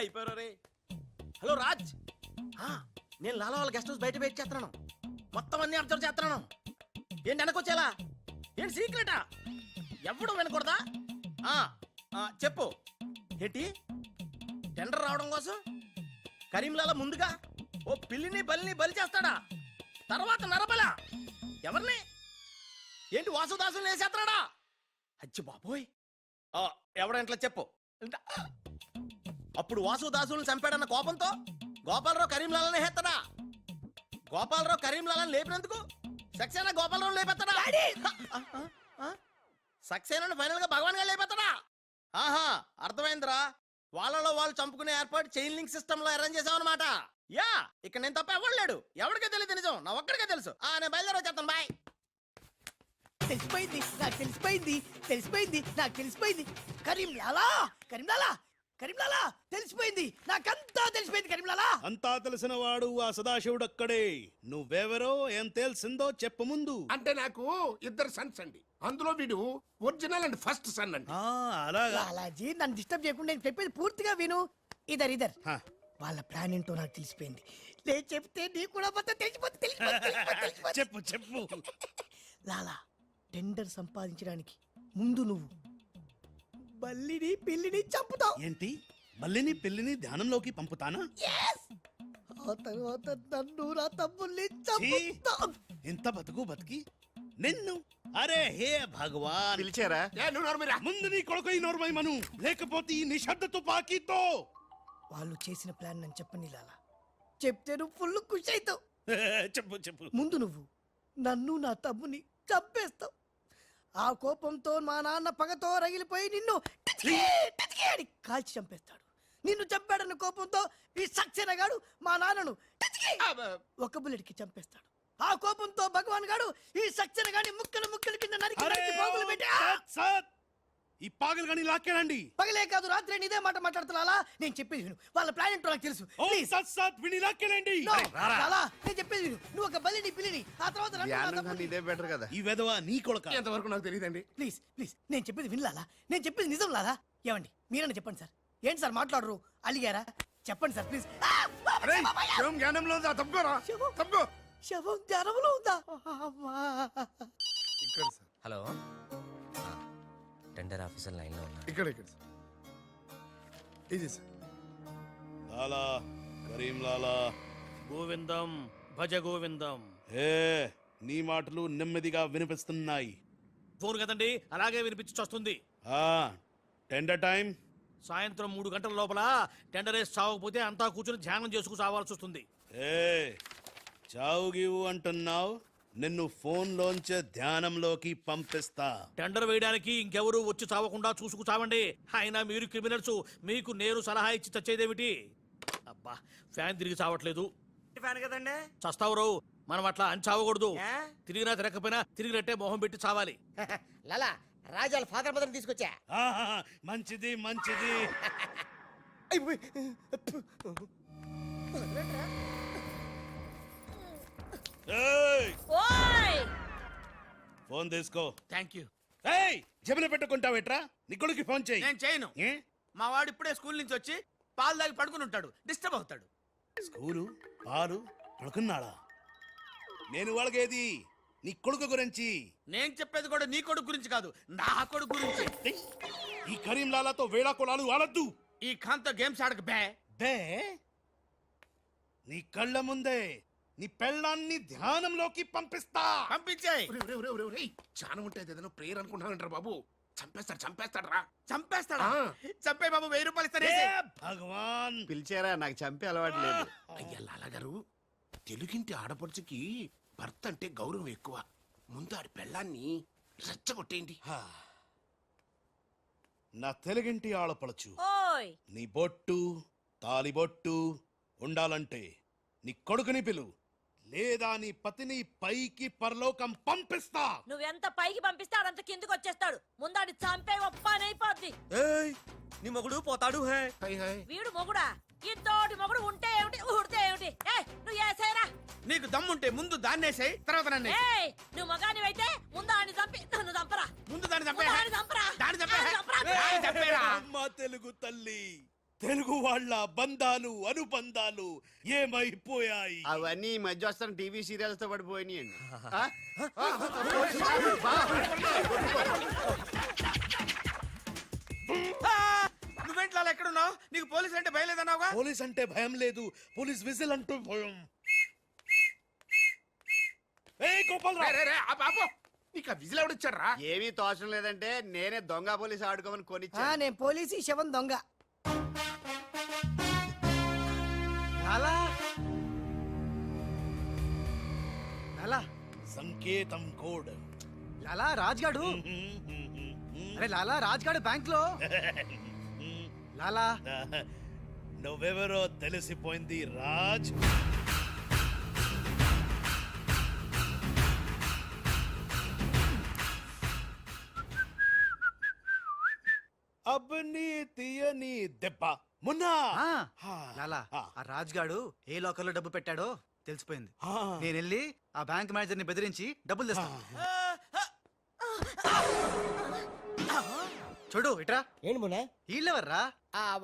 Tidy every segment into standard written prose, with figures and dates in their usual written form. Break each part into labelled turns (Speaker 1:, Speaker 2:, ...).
Speaker 1: అయిపోయారు రే. హలో రాజ్, నేను లాలా వాళ్ళ గెస్ట్ హౌస్ బయట వెయిట్ చేస్తున్నాను. మొత్తం అన్ని అబ్జర్వ్ చేస్తున్నాను. ఏంటి వెనకొచ్చేలా? ఏంటి సీక్రెటా? ఎవడు వినకూడదా? చెప్పు. ఏంటి టెండర్ రావడం కోసం కరీంలాలా ముందుగా ఓ పిల్లిని బలిని బలి చేస్తాడా? తర్వాత నరబల ఎవరిని? ఏంటి వాసుదాసుని వేసేస్తాడా? అచ్చి బాబోయ్, ఎవడంట్లా చెప్పు. అప్పుడు వాసుదాసులను చంపాడన్న కోపంతో గోపాలరావు కరీంలాలని హేత్తడా? గోపాలరావు కరీంలాలని లేపినందుకు సక్సేనా గోపాలరావు లేపెత్తడా? సక్సేనాను ఫైనల్ గా భగవాన్ గా లేపెత్తడా? ఆహా, అర్థమైందిరా. వాళ్ళలో వాళ్ళు చంపుకునే ఏర్పాటు చైన్ లింక్ సిస్టమ్ లో అరేంజ్ చేసామన్నమాట. యా, ఇక్కడ నేను తప్ప ఎవరు లేడు. ఎవరికే తెలియదు నిజం, నా ఒక్కడికే తెలుసు. నేను బయలుదేరి వచ్చేస్తాను. బాయ్.
Speaker 2: తెలిసిపోయింది, నాకు తెలిసిపోయింది, తెలిసిపోయింది, నాకు తెలిసిపోయింది. కరీంలాలా, కరీంలాలా, కరీంలాలా, తెలిసిపోయింది, నాకంతా తెలిసిపోయింది. కరీంలాలా
Speaker 3: అంతా తెలిసిన వాడు ఆ సదాశివుడు అక్కడే. నువ్వెవరో ఏం తెలిసిందో చెప్పు ముందు.
Speaker 4: అంటే నాకు ఇద్దరు సన్స్ అండి. అందులో వీడు ఒరిజినల్ అండ్ ఫస్ట్ సన్ అండి.
Speaker 3: అలాగా
Speaker 2: లాలాజీ, నన్ను డిస్టర్బ్ చేయకుండా నేను చెప్పేది పూర్తిగా విను. ఇదర్ ఇదర్ వాళ్ళ ప్లాన్ ఏంటో నాకు తెలిసిపోయింది. నేను చెప్తే నీకు కూడా మొత్తం తెలిసిపోతుంది.
Speaker 3: చెప్పు చెప్పు.
Speaker 2: లాలా, టెండర్ సంపాదించడానికి ముందు నువ్వు బల్లిని పిల్లిని చంపుతావు.
Speaker 3: ఏంటి, బల్లిని పిల్లిని ధ్యానంలోకి పంపుతానా?
Speaker 2: ఆ తర్వాత నన్ను నా తమ్ముల్ని చంపుతావు.
Speaker 3: ఇంత బతుకు బతికి నిన్ను, అరే హే భగవాన్.
Speaker 1: పిలిచారా?
Speaker 3: ముందు నీ కొడుకు ఈ నోర్మై మను, లేకపోతే ఈ నిశ్శబ్ద తుపాకీతో.
Speaker 2: వాళ్ళు చేసిన ప్లాన్ నన్ను చెప్పని లాలా, చెప్తే నువ్వు ఫుల్ ఖుషి అవుతావు.
Speaker 3: చెప్పు చెప్పు.
Speaker 2: ముందు నువ్వు నన్ను నా తమ్ముని చంపేస్తావు. ఆ కోపంతో మా నాన్న పగతో రగిలిపోయి నిన్ను అని కాల్చి చంపేస్తాడు. నిన్ను చంపాడన్న కోపంతో ఈ సక్సేనా గాడు మా నాన్నను ఒక బుల్లెట్ కి చంపేస్తాడు. ఆ కోపంతో భగవాన్ గాడు ఈ సక్సేనా గాని ముక్కలు ముక్కలు కింద నరికి పోగులు పెట్టి
Speaker 3: ఈ పాగలు గాని లాక్కేనండి.
Speaker 2: పగలే కాదు, రాత్రి ఇదే మాట మాట్లాడుతున్నా. నేను చెప్పేది విను, వాళ్ళ ప్లాన్ ఏంటో నాకు తెలుసు. నేను చెప్పేది విను. నువ్వు ఒక బలిని పిల్లిని, ఆ తర్వాత
Speaker 1: ఇదే బెటర్ కదా.
Speaker 3: ఈ వెధవ నీ కొడుక.
Speaker 4: ఎంతవరకు నాకు తెలియదండి.
Speaker 2: ప్లీజ్ ప్లీజ్, నేను చెప్పేది వినలాలా, నేను చెప్పేది నిజం లాలా. ఏమండి మీరన్నా చెప్పండి సార్. ఏంటి సార్ మాట్లాడరు? అలిగారా? చెప్పండి సార్ ప్లీజ్.
Speaker 4: జ్ఞానంలో ఉందా? తప్పుకోరా, తప్పుకో.
Speaker 2: శవం జ్ఞానంలో ఉందా?
Speaker 4: ఇక్కడ sir.
Speaker 1: Hello, tender officer line లో ఉన్నా.
Speaker 4: ఇక్కడ ఇక్కడ సార్. ఇది సార్.
Speaker 3: లాలా, కరీం లాలా.
Speaker 1: గోవిందం భజ గోవిందం.
Speaker 3: ఏ నీ మాటలు నెమ్మదిగా వినిపిస్తున్నాయి.
Speaker 1: ఫోన్ కదండి, అలాగే వినిపించి వస్తుంది.
Speaker 3: టెండర్ టైం
Speaker 1: సాయంత్రం 3 గంటల లోపల టెండర్ వేసి చావకపోతే అంతా కూర్చొని ధ్యానం చేసుకు చావాల్సి వస్తుంది.
Speaker 3: చావు గీవు అంటున్నావు, నిన్ను ఫోన్ లోంచే ధ్యానంలోకి పంపిస్తా.
Speaker 1: టెండర్ వేయడానికి ఇంకెవరు వచ్చి చావకుండా చూసుకు చావండి. అయినా మీరు క్రిమినల్స్, మీకు నేను సలహా ఇచ్చి చచ్చేదేమిటి? అబ్బా, ఫ్యాన్ తిరిగి చావట్లేదు.
Speaker 5: ఫ్యాన్ కదండి,
Speaker 1: చస్తావు. మనం అట్లా అని చావకూడదు. తిరిగినా తిరగకపోయినా తిరిగినట్టే మొహం పెట్టి చావాలి.
Speaker 2: లాలా, రాజాల ఫాదర్ మదర్ తీసుకొచ్చా.
Speaker 3: మంచిది మంచిది. ఫోన్ తీసుకో.
Speaker 1: Thank you.
Speaker 3: జబిన పెట్టుకుంటావేట్రా? నిక్కుడికి ఫోన్ చేయి.
Speaker 5: నేను చేయను. మా వాడు ఇప్పుడే స్కూల్ నుంచి వచ్చి పాలు తాగి పడుకుని ఉంటాడు, డిస్టర్బ్ అవుతాడు.
Speaker 3: స్కూలు పాలు పడుకున్నాడా? నేను వాళ్ళకేది నీ కొడుకు గురించి.
Speaker 5: నేను చెప్పేది కూడా నీ కొడుకు గురించి కాదు, నా కొడుకు గురించి.
Speaker 3: ఈ కరీం లాలాతో వేళా కొలాలు ఆడద్దు.
Speaker 5: ఈ ఖాన్తో గేమ్స్ ఆడక బే.
Speaker 3: నీ కళ్ళ ముందే నీ పెళ్ళాన్ని ధ్యానంలోకి పంపిస్తా.
Speaker 5: పంపించేయ్.
Speaker 4: ధ్యానం ఉంటే ఏదైనా ప్రేయర్ అనుకుంటానంటారు బాబు. చంపేస్తాడు చంపేస్తాడు రా.
Speaker 5: చంపేస్తాడా? చంపే బాబు, 1000 రూపాయలు ఇస్తానే.
Speaker 3: భగవాన్
Speaker 1: పిలిచారా? నాకు చంపే అలవాటు లేదు.
Speaker 4: అయ్యా లాలా గారు, తెలుగింటి ఆడపడుచుకి భర్త అంటే గౌరవం ఎక్కువ. ముందు ఆడి పెళ్ళాన్ని రెచ్చగొట్టేయండి.
Speaker 3: నా తెలుగింటి ఆడపడచ్చు నీ బొట్టు తాలిబొట్టు ఉండాలంటే నీ కొడుకుని పిలు, లేదా నీ పతిని పైకి పరలోకం పంపిస్తా.
Speaker 6: నువ్వెంత పైకి పంపిస్తాడు అంత కిందకి వచ్చేస్తాడు. ముందాడి చంపే ఒప్పనైపోద్ది.
Speaker 5: నీ మొగుడు పోతాడు.
Speaker 6: వీడు మొగుడా? ఇద్దోటి మొగుడు ఉంటే ఏమిటి, ఊడితే ఏమిటి? నువ్వు ఏసేరా.
Speaker 5: నీకు దమ్ముంటే ముందు దాన్నేసేయ్, తర్వాత నన్ను.
Speaker 6: నువ్వు మగానివైతే ముందు ఆడిని చంపి నన్ను చంపరా.
Speaker 5: ముందు దాన్ని చంపే.
Speaker 6: చంపరా.
Speaker 5: దాన్ని చంపేరా.
Speaker 3: అమ్మా తెలుగు తల్లి, తెలుగు వాళ్ళ బంధాలు అనుబంధాలు ఏమైపోయాయి?
Speaker 7: అవన్నీ ఈ మధ్య వస్తున్న టీవీ సీరియల్స్ తో పడిపోయినాయండి.
Speaker 5: నువ్వేంటి లాలా ఎక్కడున్నావు? నీకు పోలీస్ అంటే భయం లేదన్నావుగా?
Speaker 3: పోలీస్ అంటే భయం లేదు, పోలీస్ విజిల్ అంటూ భయం. ఏయ్ గోపాలరావు,
Speaker 4: రే, రే, ఆపు, ఆపు. నీకు ఆ విజిల్ ఎవడిచ్చాడ్రా?
Speaker 7: ఏమీ తోచడం లేదంటే నేనే దొంగ పోలీస్ ఆడుకోమని కొనిచ్చా.
Speaker 2: నేను పోలీసు ఈ శవం దొంగ.
Speaker 5: లాలా లాలా
Speaker 3: సంకేతం కోడ్.
Speaker 5: లాలా రాజ్గాడు. అరే లాలా రాజ్గాడు బ్యాంక్ లో. లాలా
Speaker 3: నువ్వెవరో తెలిసిపోయింది రాజ్. అబ్బని తీయని దెబ్బ మున్నా.
Speaker 5: లాలా ఆ రాజ్గాడు ఏ లోకల్లో డబ్బు పెట్టాడో తెలిసిపోయింది. నేను వెళ్ళి ఆ బ్యాంక్ మేనేజర్ ని బెదిరించి డబ్బులు తెస్తాను. చూడు ఇట్రా.
Speaker 8: ఏంటి మున్నా?
Speaker 5: వీళ్ళెవర్రా?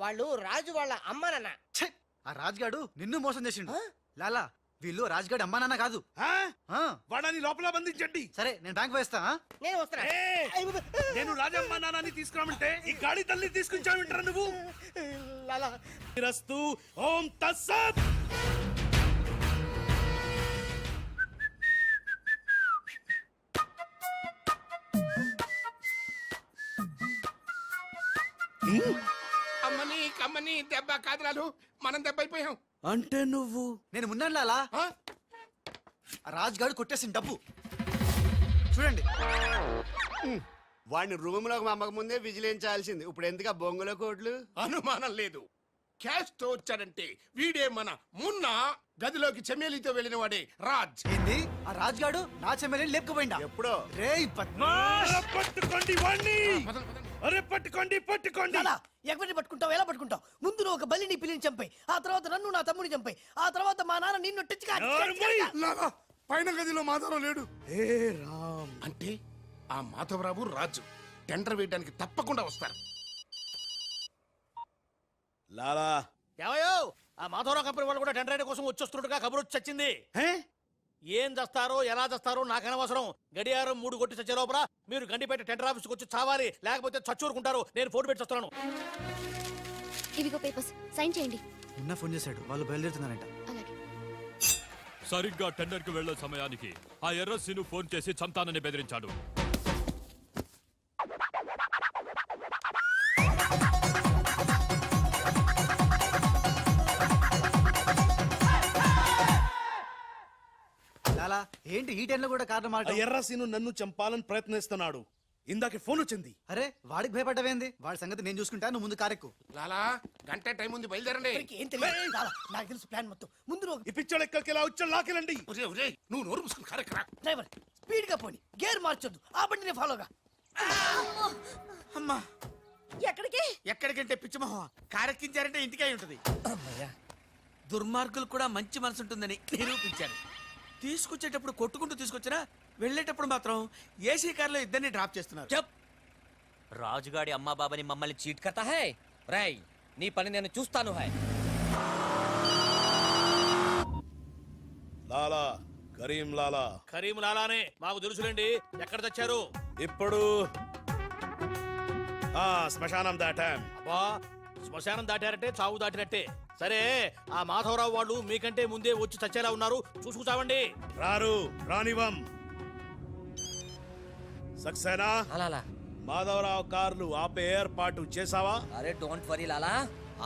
Speaker 8: వాళ్ళు రాజు వాళ్ళ అమ్మ నాన్న.
Speaker 5: ఛే! ఆ రాజ్గాడు నిన్ను మోసం చేసిండు. లాలా వీళ్ళు రాజ్గాడు అమ్మా నాన్న కాదు. ఆ,
Speaker 3: వాడని లోపల బంధించండి.
Speaker 5: సరే నేను బ్యాంక్ వేస్తా.
Speaker 8: నేను వస్తున్నా.
Speaker 3: ఏయ్! నేను రాజమ్మ నాన్నని తీసుకురామంటే ఈ గాడి తల్లి తీసుకొచ్చావింటారా నువ్వు?
Speaker 8: లాలా
Speaker 3: రస్తు ఓం తస్సత్.
Speaker 4: అమ్మని కమ్మని దెబ్బ కాదురాలు, మనం దెబ్బ అయిపోయాం.
Speaker 3: అంటే నువ్వు
Speaker 5: నేను మున్నాను లాలా.
Speaker 4: ఆ?
Speaker 5: ఆ రాజ్గాడు కొట్టేసిన డబ్బు చూడండి.
Speaker 7: వాడిని రూమ్ లోకి మమ్మక ముందే విజిలించాల్సింది. ఇప్పుడు ఎందుకు ఆ బొంగులో కోట్లు?
Speaker 4: అనుమానం లేదు. క్యాష్ తో వచ్చాడంటే వీడే మన మున్నా. గదిలోకి చెమేలితో వెళ్ళిన వాడే రాజ్.
Speaker 5: ఏంది ఆ రాజ్గాడు నా చెల్లెని లేపుకుపోయిందా?
Speaker 7: ఎప్పుడో.
Speaker 5: రేయ్ పద్మాష్!
Speaker 3: అరే పట్టుకోండి వాణ్ణి. అరే పట్టుకోండి పట్టుకోండి.
Speaker 2: లాలా, ఎవరిని పట్టుకుంటావు? ఎలా పట్టుకుంటావు? ముందు నువ్వు ఒక బలిని పిల్లిని చంపాయి, ఆ తర్వాత నన్ను నా తమ్ముని చంపాయి, ఆ తర్వాత మా నాన్న నిన్ను
Speaker 3: నోరు
Speaker 4: పైన గదిలో మాధవరావు లేడు.
Speaker 3: ఏ రామ్,
Speaker 4: అంటే ఆ మాధవరావు రాజు టెండర్ వేయడానికి తప్పకుండా వస్తారు.
Speaker 3: లాలా
Speaker 1: ఏమయ్యో ఆ మాధవరావు కంపెనీ వాళ్ళు కూడా టెండర్ రైడ్ కోసం వచ్చేస్తున్నట్టుగా కబురు వచ్చి చచ్చింది. ఏం చేస్తారో ఎలా చేస్తారో నాకు అనవసరం. గడియారం 3 కొట్టి చచ్చే లోపల మీరు గండిపేట టెండర్ ఆఫీస్కి వచ్చి చావాలి, లేకపోతే చచ్చూరుకుంటారు. నేను ఫోన్ పెట్టి వస్తున్నాను.
Speaker 9: ఇవిగో పేపర్స్, సైన్ చేయండి.
Speaker 5: నిన్న ఫోన్ చేశాడు, వాళ్ళు బయలుదేరుతున్నారంట.
Speaker 9: అలాగే.
Speaker 10: సరిగ్గా టెండర్ కి వెళ్లే సమయానికి ఆ ఎర్రస్సీను ఫోన్ చేసి చంతానని బెదిరించాడు.
Speaker 5: లాలా ఏంటి ఈ టైంలో కూడా కారణం
Speaker 3: ఆ
Speaker 5: మాట?
Speaker 3: ఎర్రసీను నన్ను చంపాలని ప్రయత్నిస్తున్నాడు. ఇందాక ఫోన్ వచ్చింది.
Speaker 5: అరే వాడికి భయపడ్డవేంది? వాడి సంగతి నేను చూసుకుంటా, నువ్వు ముందు కారెక్కు.
Speaker 4: లాలా గంట టైం ఉంది, బయలుదేరండి.
Speaker 2: ఏం తెలియదు లాలా, నాకు తెలుసు ప్లాన్ మొత్తం. ముందు నువ్వు
Speaker 3: ఈ పిచ్చోడు ఎక్కడికి ఎలా వచ్చా లాకెళ్ళండి.
Speaker 4: ఒరేయ్, ఒరేయ్, నువ్వు నోరు మూసుకుని కారెక్కరా.
Speaker 2: డ్రైవర్ స్పీడ్ గా పోని, గేర్ మార్చొద్దు, ఆ బండిని ఫాలోగా.
Speaker 5: అమ్మా
Speaker 6: ఎక్కడికి?
Speaker 5: ఎక్కడికంటే పిచ్చిమోహ కారెక్కించారంటే ఇంటికే ఉంటది. దుర్మార్గులు కూడా మంచి మనసు ఉంటుందని నిరూపించారు. తీసుకొచ్చేటప్పుడు కొట్టుకుంటూ తీసుకొచ్చినా వెళ్ళేటప్పుడు మాత్రం ఏసీ కార్లో ఇద్దరిని డ్రాప్ చేస్తున్నారు.
Speaker 8: చెప్ రాజుగాడి అమ్మా బాబాని మమ్మల్ని చీట్ కర్తా హై. రేయ్ నీ పని నేను చూస్తాను హై.
Speaker 3: లాలా కరీం లాలా.
Speaker 1: కరీం లాలానే మాకు తెలుసులేండి. ఎక్కడ తెచ్చారు?
Speaker 3: ఇప్పుడు శ్మశానం దాటాం.
Speaker 1: అబ్బా శ్మశానం దాటారంటే చావు దాటినట్టే. సరే ఆ మాధవరావు వాళ్ళు మీకంటే ముందే వచ్చి చచ్చేలా ఉన్నారు, చూసుకు చావండి.
Speaker 3: రారు రానివం. సక్సేనా
Speaker 8: లాలా
Speaker 3: మాధవరావు కార్లు ఆపే ఏర్పాటు చేసావా?
Speaker 8: అరే డోంట్ వరీ లాలా,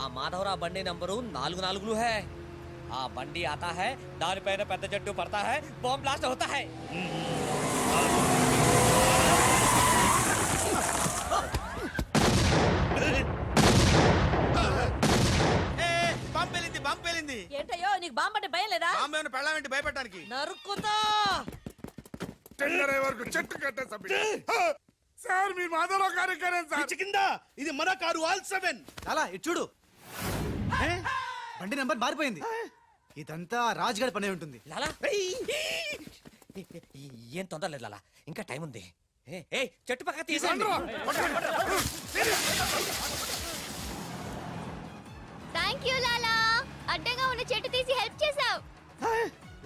Speaker 8: ఆ మాధవరావు బండి నంబరు 44 హై. ఆ బండి ఆతా హై, దానిపైన పెద్ద జట్టు పడతా హై, బాంబ్ బ్లాస్ట్ హోతా హై.
Speaker 5: బాంబు పేలింది, బాంబు పేలింది.
Speaker 6: ఏంటయ్యో నీకు బాంబంటే భయం లేదా?
Speaker 5: బాంబు ఏమైనా పెళ్ళామేంటి భయపెట్టడానికి?
Speaker 6: నరుకుతా.
Speaker 4: టెండర్ అయ్యే వరకు చెట్టు కట్టేసా. సార్ మీ మాధవరావు కార్యక్రమం సార్.
Speaker 3: పిచ్చి కింద ఇది మన కారు ఆల్ 7.
Speaker 5: లాలా ఇటు చూడు, బండి నెంబర్ మారిపోయింది. ఇదంతా రాజుగాడి పనే ఉంటుంది.
Speaker 8: లాలా ఏం తొందర లేదు లాలా, ఇంకా టైం ఉంది. ఏ చెట్టు పక్క తీసేయండి.
Speaker 9: థ్యాంక్ యూ లాలా అడ్డంగా ఉన్న చెట్టు తీసి హెల్ప్ చేసావు.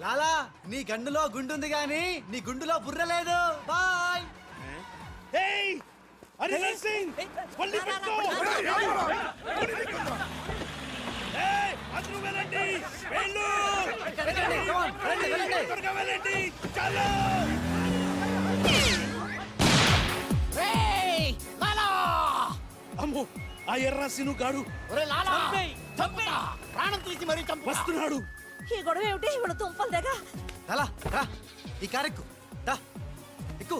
Speaker 5: లాలా నీ గండులో గుండుంది గాని నీ గుండులో బుర్ర లేదు. బాయ్.
Speaker 3: ఏయ్ అరే నర్సింగ్ పల్లి పెట్టుకో. ఏయ్ అందరూ వెళ్ళండి. వెళ్ళు. త్వరగా వెళ్ళండి. చలో. అమ్మో ఆ ఎర్రసిను గాడు
Speaker 1: ప్రాణం తీసి మరీ చంపు.
Speaker 3: వస్తున్నాడు.
Speaker 6: ఈ గొడవ ఏమిటి ఇప్పుడు తుంపలు దగ్గ
Speaker 5: లాలా రా ఈ కార్ ఎక్కు. దా ఎక్కు.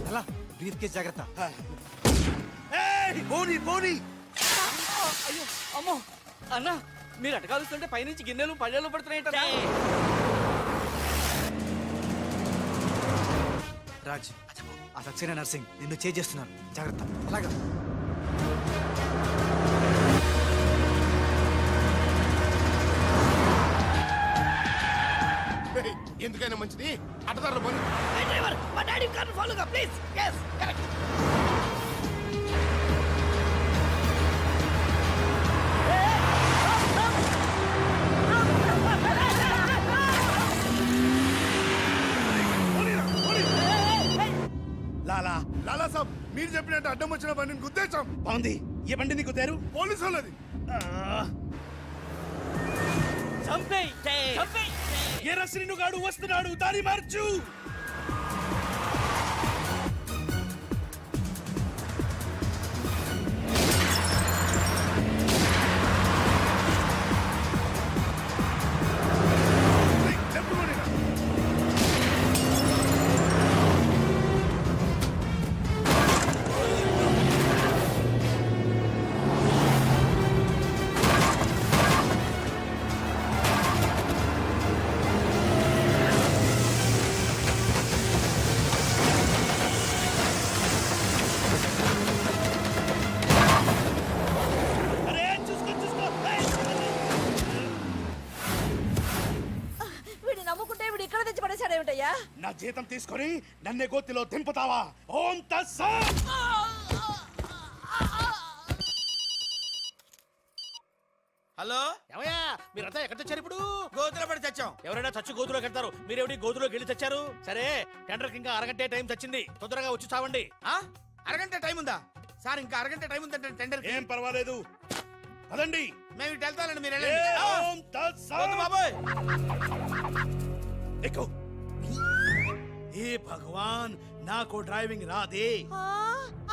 Speaker 5: లాలా బ్రీఫ్ కేస్ జాగ్రత్త.
Speaker 3: ఏయ్ పోనీ పోనీ.
Speaker 8: అమ్మో అన్న మీరు అటకాలుస్తుంటే పైనుంచి గిన్నెలు పళ్ళెలు పడుతున్నాయి.
Speaker 5: రాజ్ ఆ సక్సేనా నర్సింగ్ నిన్ను చేస్తున్నాను. జాగ్రత్త. అలాగా
Speaker 4: ఏయ్, ఎందుకైనా మంచిది అడ్డదారులు పోనీ.
Speaker 2: డ్రైవర్ మా డాడీ కార్ ఫాలో గా ప్లీజ్. yes correct.
Speaker 3: లాలా
Speaker 4: లాలా సాబ్ మీరు చెప్పినట్టు అడ్డం వచ్చిన బండిని గుద్దేశాం.
Speaker 3: బాగుంది. ఏ బండి నీకు తేరు?
Speaker 4: పోలీసు వాళ్ళది.
Speaker 3: ఎర్రసిను గాడు వస్తున్నాడు. దారి మార్చు.
Speaker 4: ఏయ్, లెఫ్ట్ పోనీ.
Speaker 3: అరే చూసుకో చూసుకో. ఏయ్.
Speaker 6: వీడిని నమ్ముకుంటే వీడు ఇక్కడ తెచ్చి పడేశాడు ఏమిటయ్యా?
Speaker 3: నా జీతం తీసుకొని నన్నే గోతిలో దింపుతావా? ఓం తస్సత్.
Speaker 1: హలో ఏమయ్యా మీరంతా ఎక్కడ తెచ్చారు ఇప్పుడు? గోతులో పడి తెచ్చాం. ఎవరైనా చచ్చి గోతులో కడతారు, మీరేమిటి గోతులోకి వెళ్ళి తెచ్చారు? సరే టెండర్కి ఇంకా అరగంటే టైం తెచ్చింది, తొందరగా వచ్చి చావండి. అరగంట టైం ఉందా సార్? ఇంకా అరగంట టైం ఉందంటే టెండర్.
Speaker 3: ఏం పర్వాలేదు. పదండి.
Speaker 1: మేము ఇటు వెళ్తానండి, మీరు
Speaker 3: ఏ
Speaker 1: వెళ్ళండి.
Speaker 3: ఓం తస్సత్.
Speaker 1: వద్దు బాబోయ్.
Speaker 3: ఎక్కు. ఏ భగవాన్ నాకు డ్రైవింగ్ రాదే.
Speaker 6: ఆ,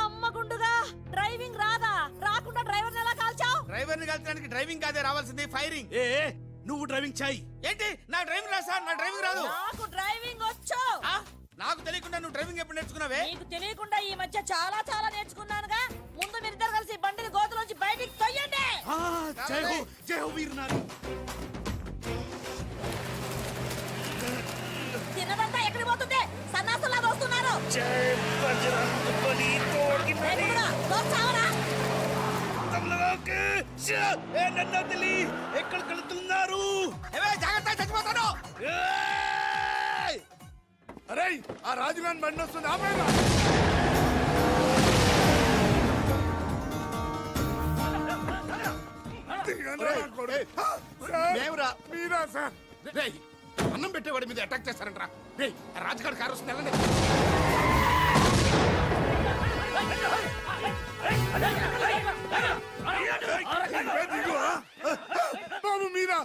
Speaker 6: అమ్మ గుండుగా డ్రైవింగ్ రాదా? రాకుండా డ్రైవర్ ఎలా కాల్చావు?
Speaker 1: డ్రైవర్ని కలిసడానికి డ్రైవింగ్ కాదే రావాల్సింది, ఫైరింగ్.
Speaker 3: ఏ నువ్వు డ్రైవింగ్ చాయ్.
Speaker 1: ఏంటి నా డ్రైవింగ్ రా సార్? నా డ్రైవింగ్ రాదు.
Speaker 6: నాకు డ్రైవింగ్ వచ్చు.
Speaker 1: ఆ? నాకు తెలియకుండా నువ్వు డ్రైవింగ్ ఎప్పుడు నేర్చుకున్నావే?
Speaker 6: నీకు తెలియకుండా ఈ మధ్య చాలా నేర్చుకున్నానుగా. ముందు మీరిద్దరు కలిసి బండిని గోతులోంచి బయటికి తొయ్యండి.
Speaker 3: జై హో వీర్ నారి.
Speaker 6: తిన్నదంతా ఎక్కడికి పోతుంది? సన్నాసులాగా వస్తున్నారు. ఎక్కడా? దోచావరా?
Speaker 3: నన్ను తెలియ ఎక్కడికి వెళ్తున్నారు?
Speaker 1: జాగ్రత్త, చచ్చిపోతాను.
Speaker 4: అరే ఆ రాజుగాని బండి వస్తుంది. ఆపేరా.
Speaker 7: మేమురా.
Speaker 4: మీరా సార్?
Speaker 7: రేయ్, అన్నం పెట్టేవాడి మీద అటాక్ చేస్తారంట్రా. రేయ్, ఆ రాజుగారి కారు వస్తుంది, వెళ్ళండి.
Speaker 4: బాబు మీరా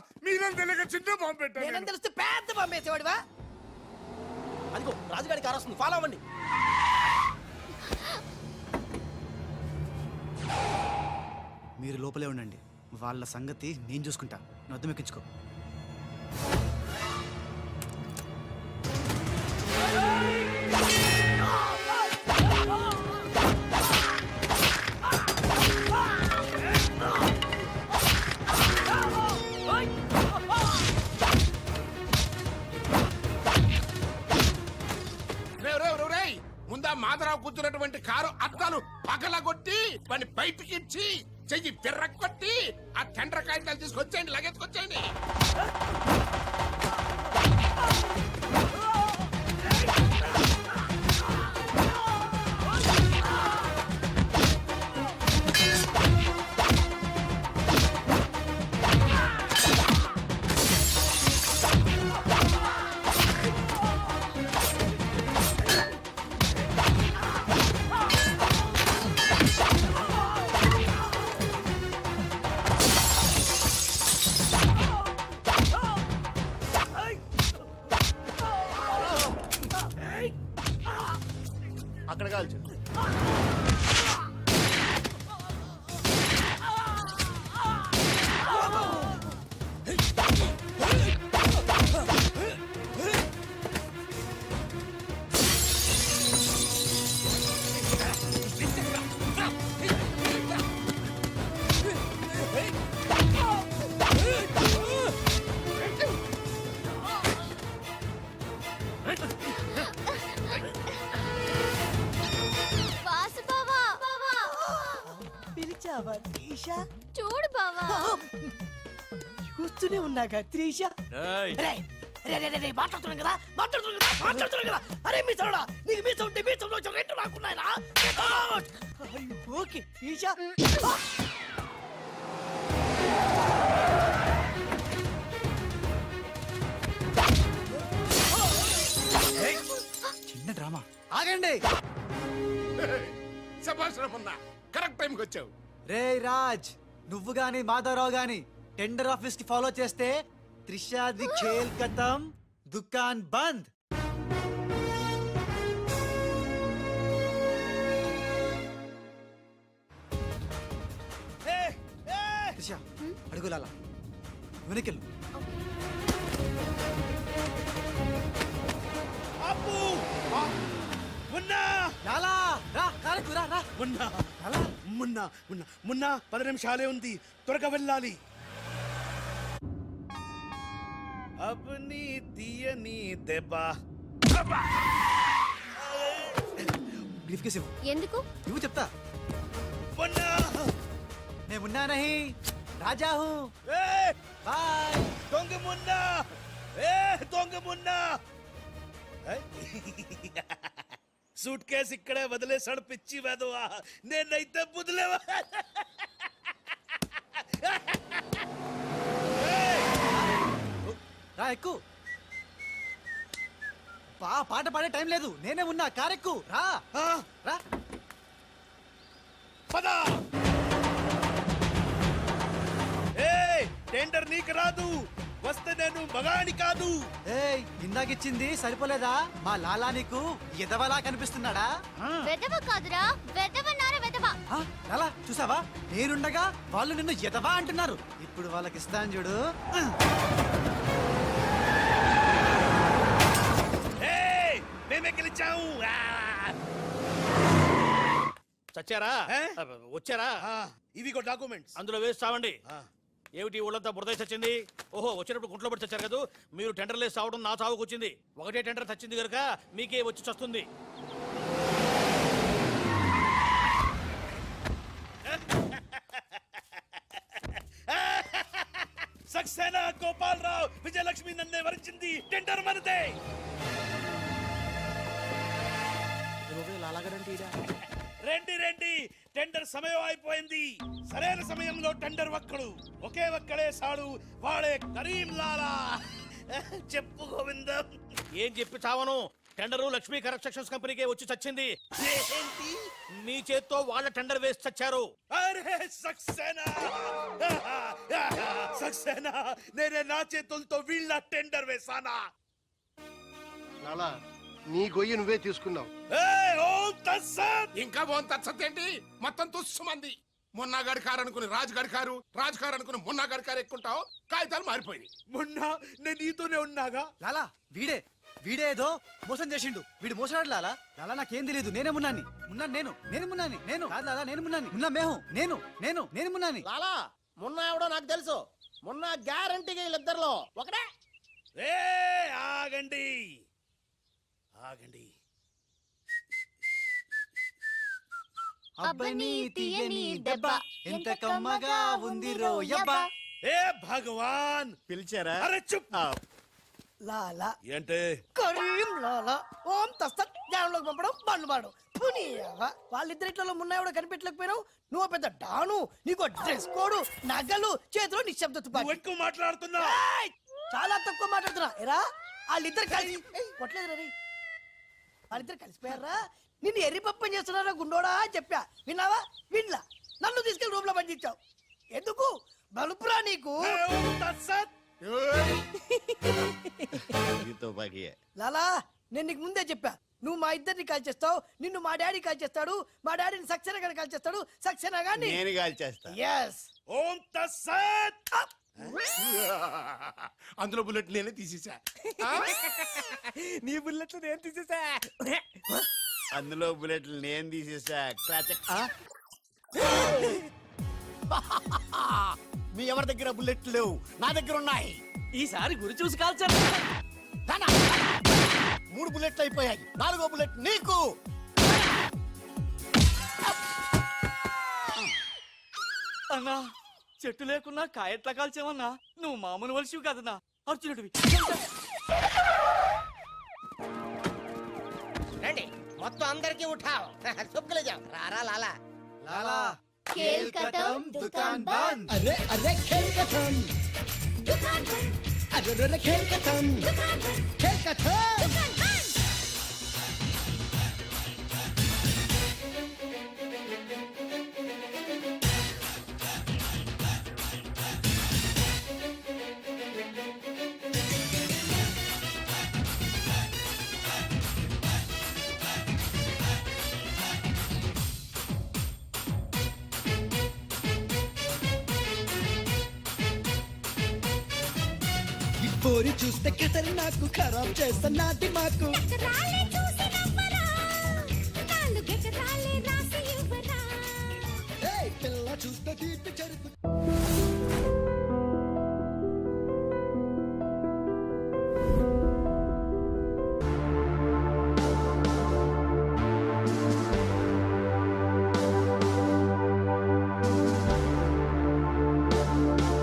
Speaker 4: తెలియక చిన్న బాంబు పెట్టాను.
Speaker 2: నేనేం తెలిస్తే పెద్ద పంపేసేవాడివా?
Speaker 1: అదిగో రాజుగారి కారు వస్తుంది, ఫాలో అవ్వండి.
Speaker 5: మీరు లోపలే ఉండండి. వాళ్ళ సంగతి నేను చూసుకుంటా. నొద్దం ఎక్కించుకో.
Speaker 4: ముందా మాధరావు కూర్చున్నటువంటి కారు అద్దాలు పగలగొట్టి వాడిని బయటికి ఇచ్చి చెయ్యి విర్రకొట్టి ఆ టెండర్ కాగితాలు తీసుకొచ్చేయండి, లగెత్తుకొచ్చేయండి.
Speaker 2: చూస్తూనే ఉన్నాగా త్రిష
Speaker 10: ఏయ్,
Speaker 2: రేయ్, రే, రే, రే, రే, మాట్లాడుతున్నాం కదా. అరే మీ సౌడా నీకు మీ సౌండ్ మీ సౌండ్ రెండు నాకున్నాయనా. ఓకే త్రిష.
Speaker 5: చిన్న డ్రామా ఆగండి.
Speaker 4: శభాష్ మున్నా కరెక్ట్ టైంకి వచ్చావు.
Speaker 5: రే రాజ్, నువ్వు గాని మాధవరావు గాని టెండర్ ఆఫీస్ కి ఫాలో చేస్తే త్రిషాది ఖేల్ ఖతం, దుకాన్ బంద్. త్రిష అడుగులాలా వెనకెళ్ళు.
Speaker 3: అప్పు మున్నా
Speaker 5: లాలా రా కారకు రా రా.
Speaker 3: మున్నా
Speaker 5: లాలా
Speaker 3: మున్నా మున్నా మున్నా 10 నిమిషాలే ఉంది, త్వరగా వెళ్ళాలి. అబ్ని తీయని దెబ్బ.
Speaker 5: బ్రీఫ్ కేసు ఇవ్వు.
Speaker 9: ఎందుకు?
Speaker 5: నువ్వు చెప్తా.
Speaker 3: మున్నా
Speaker 5: నేను మున్నా నహీ రాజా హూ.
Speaker 3: A
Speaker 5: bye.
Speaker 3: దొంగ మున్నా, ఏ దొంగ మున్నా. సూట్ కేసు ఇక్కడే వదిలేసాడు పిచ్చి వెదవా, నేనైతే బుదిలేవా.
Speaker 5: రా ఎక్కు. పాట పాడే టైం లేదు, నేనే ఉన్నా. కారెక్కు రా రా.
Speaker 3: పద. ఏ టెండర్ నీకు రాదు, వస్తే నేను మగాని కాదు.
Speaker 5: ఏయ్ ఇందాకిచ్చింది సరిపోలేదా? మా లాలా నీకు ఎదవలా కనిపిస్తున్నాడా?
Speaker 9: వెదవ కాదురా, వెదవన్నారా వెదవ.
Speaker 5: ఆ, లాలా చూసావా, నేనుండగా వాళ్ళు నిన్ను ఎదవా అంటున్నారు. ఇప్పుడు వాళ్ళకి ఇస్తాను చూడు.
Speaker 3: ఏయ్ మేమే గెలిచాము.
Speaker 1: చచ్చారా
Speaker 3: ఏ?
Speaker 1: వచ్చారా?
Speaker 3: ఇవిగో డాక్యుమెంట్స్.
Speaker 1: అందులో వేసి చావండి. ఏమిటి ఊళ్ళంతా బురద చచ్చింది? ఓహో వచ్చినప్పుడు గుంట్లో పడి చచ్చారు కదా. మీరు టెండర్ లేసి చావడం నా చావుకు వచ్చింది. ఒకటే టెండర్ చచ్చింది కనుక మీకే వచ్చి చస్తుంది.
Speaker 3: సక్సేనా గోపాలరావు విజయలక్ష్మి నన్నే వరించింది. టెండర్ మనదే. రండి రండి, టెండర్ సమయం అయిపోయింది. సరైన సమయంలో టెండర్ ఒక్కడు, ఒకే ఒక్కడే సాడు, వాడే కరీం లాలా. చెప్పు గోవిందం.
Speaker 1: ఏం చెప్పి చావను? టెండరు లక్ష్మీ కన్స్ట్రక్షన్స్ కంపెనీకే వచ్చి చచ్చింది.
Speaker 3: ఏంటి?
Speaker 1: మీ చేత్తో వాళ్ళ టెండర్ వేసి చచ్చారు.
Speaker 3: అరే సక్సేనా, సక్సేనా, నేనే నా చేతులతో వీళ్ళ టెండర్ వేసానా?
Speaker 7: లాలా నీ గొయ్యి నువ్వే తీసుకున్నావు.
Speaker 3: ఏయ్, ఓం తత్సత్.
Speaker 4: ఇంకా బాగుంది తచ్చతేంటి? మొత్తం తుస్సుమంది. మున్నాగాడి కారు అనుకుని రాజుగాడి కారు, రాజు కారు అనుకుని మున్నాగాడి కారు ఎక్కుంటావు. కాగితాలు మారిపోయినాయి.
Speaker 3: మొన్న నేను నీతోనే ఉన్నాగా.
Speaker 5: లాలా వీడే ఏదో మోసం చేసిండు. వీడు మోసడాడు లాలా. లాలా నాకేం తెలియదు, నేనే మున్నాని. మున్నాను నేను మున్నాని. నేను కాదు లాలా, నేను మున్నాని. మున్నా మేహు నేను మున్నాని.
Speaker 1: లాలా మొన్న ఎవడో నాకు తెలుసు. మొన్న గ్యారంటీగా వీళ్ళిద్దరిలో ఒకటే.
Speaker 3: ఏయ్, ఆగండి ఆగండి.
Speaker 5: అబ్బని తీయని దెబ్బ ఎంత కమ్మగా ఉంది రోయబ్బా.
Speaker 3: ఏ భగవాన్,
Speaker 1: పిలిచారా?
Speaker 3: అరే చుప్.
Speaker 2: లాలా
Speaker 3: ఏంటే?
Speaker 2: కరీం లాలా ఓం తస్తత్ జ్ఞానంలోకి పంపడం బండ్లు పాడు. వాళ్ళిద్దరిట్లో మున్నాయో కనిపెట్టలేకపోయినావు. నువ్వు పెద్ద డాను, నీకు డ్రెస్ కోడు, నగలు, చేతిలో నిశ్శబ్ద
Speaker 3: నువ్వు
Speaker 2: తుపాకీ.
Speaker 3: ఎక్కువ మాట్లాడుతున్నావు.
Speaker 2: ఏయ్! చాలా తక్కువ మాట్లాడుతున్నా. ఎరా వాళ్ళిద్దరు కలిసి కొట్టలేదు రీ. వాళ్ళిద్దరు కలిసిపోయారా? నిన్ను ఎర్రిపప్పని చేస్తున్నారా గుండోడా అని చెప్పా. విన్నావా? వినలా. నన్ను తీసుకెళ్లి రూమ్ లో పండించావు. ఎందుకు? బలుపురా నీకు.
Speaker 3: ఏ, ఓం తత్సత్.
Speaker 2: లాలా నేను నీకు ముందే చెప్పా, నువ్వు మా ఇద్దరిని కాల్ చేస్తావు, నిన్ను మా డాడీ కాల్ చేస్తాడు, మా డాడీని సక్సేనా గాని కాల్ చేస్తాడు, సక్సేనా గాని
Speaker 1: నేను కాల్ చేస్తా.
Speaker 2: ఎస్.
Speaker 3: ఓం తత్సత్.
Speaker 4: అందులో బుల్లెట్ నేనే తీసేసా.
Speaker 1: నీ బుల్లెట్లు నేను తీసేసా.
Speaker 11: అందులో బుల్లెట్లు నేను తీసేసా.
Speaker 1: మీ ఎవరి దగ్గర బుల్లెట్లు లేవు, నా దగ్గర ఉన్నాయి. ఈసారి గురి చూసి కాల్చాను. 3 బుల్లెట్లు అయిపోయాయి, 4వ బుల్లెట్ నీకు.
Speaker 8: అన్నా
Speaker 5: చెట్టు లేకున్నా కాయట్లా కాల్చేవన్నా నువ్వు మామూలు వలసివి కదన్నా అర్జునుడివి.
Speaker 1: రండి మొత్తం అందరికి ఉఠావు సుక్కలు జాం రారా లాలా
Speaker 5: లాలా
Speaker 9: खेल खत्म दुकान बंद
Speaker 2: అరే అరే ఖేల్ ఖతం
Speaker 9: दुकान बंद
Speaker 2: అరే అరే ఖేల్ ఖతం
Speaker 9: दुकान बंद
Speaker 2: ఖేల్ ఖతం
Speaker 9: दुकान बंद
Speaker 2: ఈ పోరి చూస్తే కథలు నాకు ఖరాబ్ చేస్తున్నా దిమాకు
Speaker 9: రాలే చూసి నమ్మరా నాలుగు గెటరాలే రాసి ఇవ్వరా
Speaker 2: ఏయ్ పిల్ల చూస్తే తీపి చెరుకు